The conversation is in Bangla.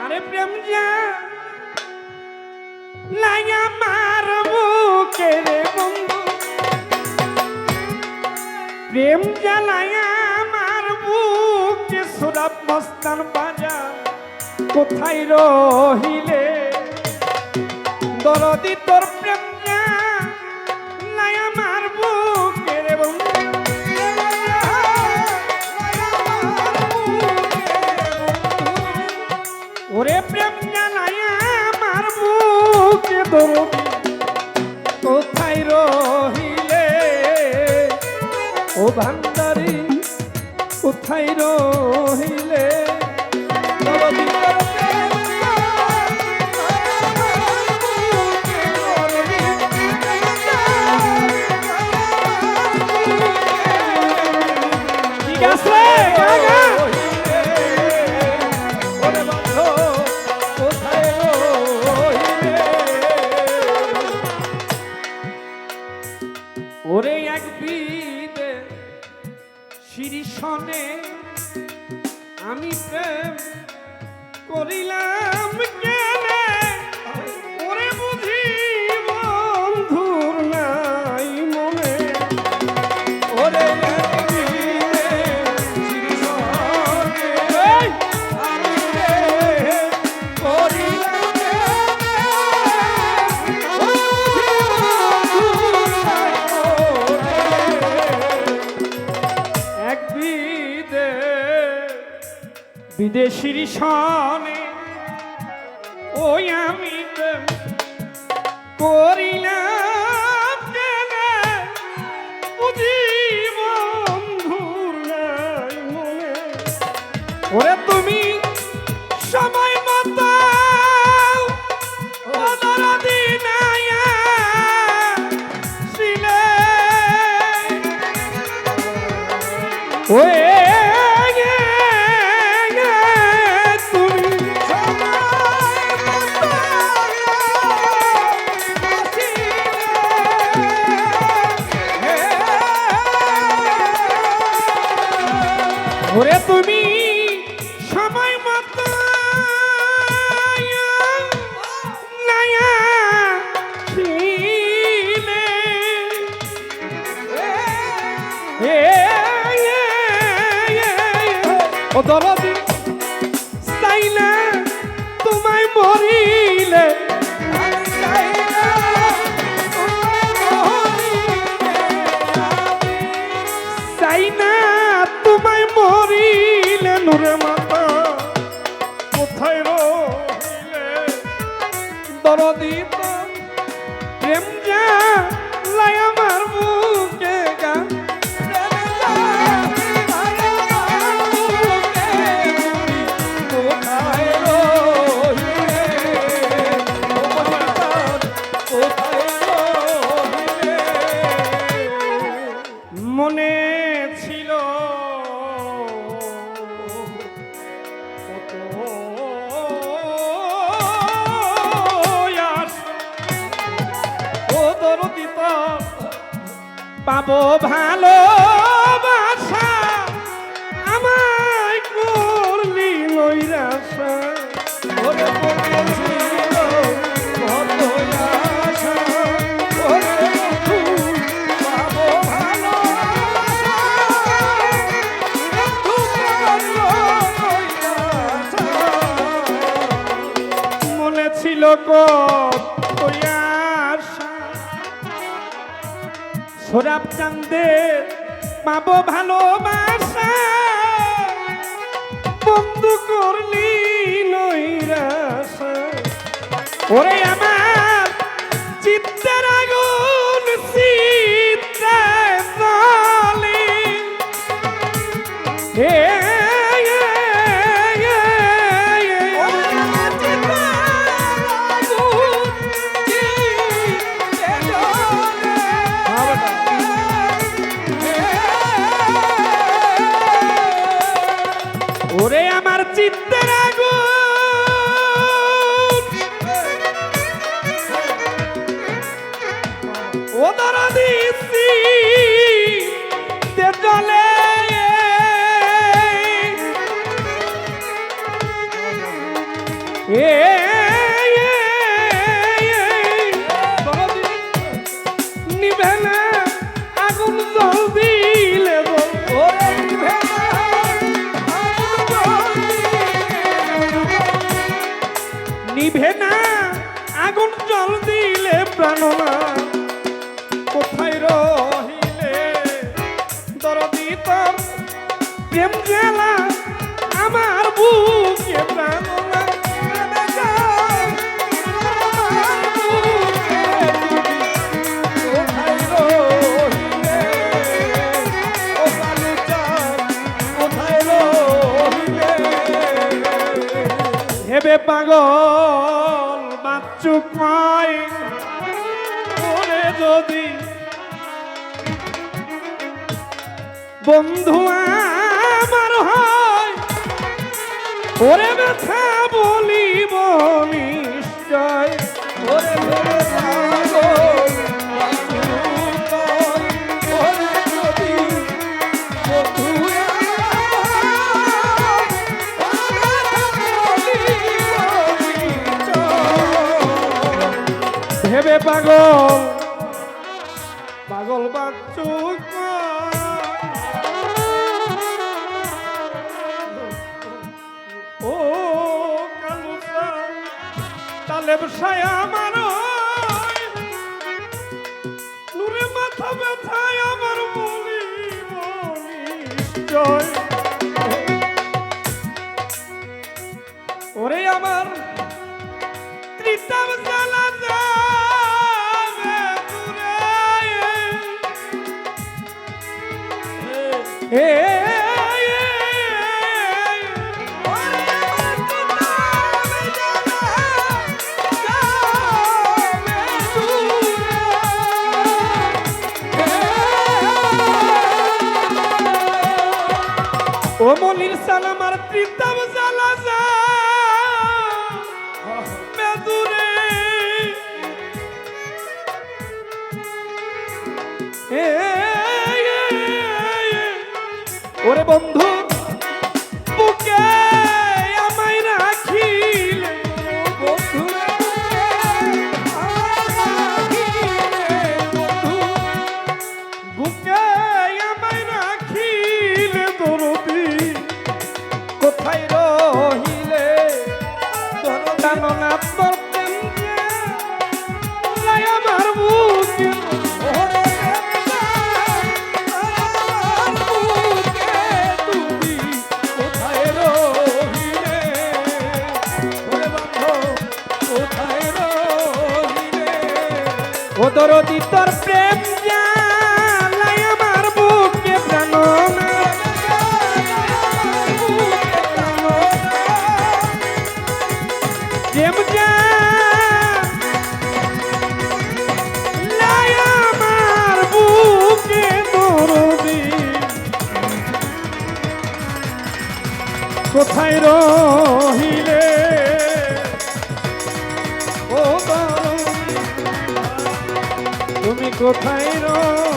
আরে প্রেম যা লাগা মার বুকে রে বন্ধু, প্রেম যা লাগা মার বুকে সুরাব মস্তান বাজা কোথায় রহিলে দরদি তোর প্রেম যা লাগা মার বুকে রে বন্ধু, ওরে প্রেম জানাই আমার বুকে দরদি কোথায় রহিলে ও ভান্ডারি কোথায় রহিলে দরদি তোর প্রেম ঠিক আছে গাগা ওরে এক বিদে শিরিষনে আমি প্রেম করিলাম কেনে ওরে বুঝি বন্ধুর নাই মনে ওরে এক বিদে শিরিষনে আমি প্রেম করিলাম বিদেশির সনে ওই আমি করিলাম কেনে বুঝি বন্ধুর নাই মনে ওরে তুমি সময় মতো ওয়ে ওরে তুমি সময় মতো নায়া ছিলে ও দরদি চাইলে তোমায় মরিলে চাই না তোমায় মরিলে নূরে মাতা কোথায় রহিলে দরদি প্রেম যা লাই আমার বুকে গা কোথায় রহিলে কোথায় রহিলে মনে ছিল ও দরদি পাবো ভালোবাসা আমায় করলি নৈরাশা ওরে পড়েছিল কত আশা ওরে পাবো ভালোবাসা মনে ছিল কত আশা সোরাব চাঁদের পাবো ভালোবাসা বন্ধু করলি নৈরাশা ওরে আমার চিত্তের আগুন চিত্তে জ্বলে ওরে আমার চিত্তের আগুন ও দরদি তে জ্বলে এ নিভে না আগুন জল দিলে ওরে নিভে না আগুন জল নিভে না আগুন জল দিলে প্রাণ না কোথায় রহিলে দরদি তোর প্রেম জেলা আমার বুকে প্রাণ না প্রেমে যায় আমার বুকে কোথায় রহিলে ও কালুচাঁদ কোথায় রহিলে হেবে পাগল বাচ্চু কয় ওরে যদি বন্ধু আমার হয় ওরে ব্যথা বলিব নিশ্চয় ওরে ওরে পাগল বাঁচুকয়, ওরে যদি বন্ধু আমার, ওরে বলিব নিশ্চয়। ভেবে পাগল পাগল বাচ্চু ও কালুসা তালে বসায় আমার নুরে মাথা ব্যথায় আমার বলিব নিশ্চয় ওরে আমার ত্রিতাব জ্বালা যাবে দূরে। এ ও মনির সালাম আর ত্রিতাব জ্বালা যাবে দূরে। ওরে বন্ধু বুকে আমায় রাখিলে বন্ধু বুকে আমায় রাখিলে দরদি কোথায় রহিলে জানো না তোর প্রেম যে লাই আমার বুকে ওরে আমার বুকে তুমি কোথায় রহিলে ওরে বন্ধু কোথায় রহিলে ও দরদি তোর প্রেম লাই আমার বুকে প্রাণ না প্রেম লাই আমার বুকে দরদি কোথায় রহিলে ও দরদি তুমি কোথায় রহিলে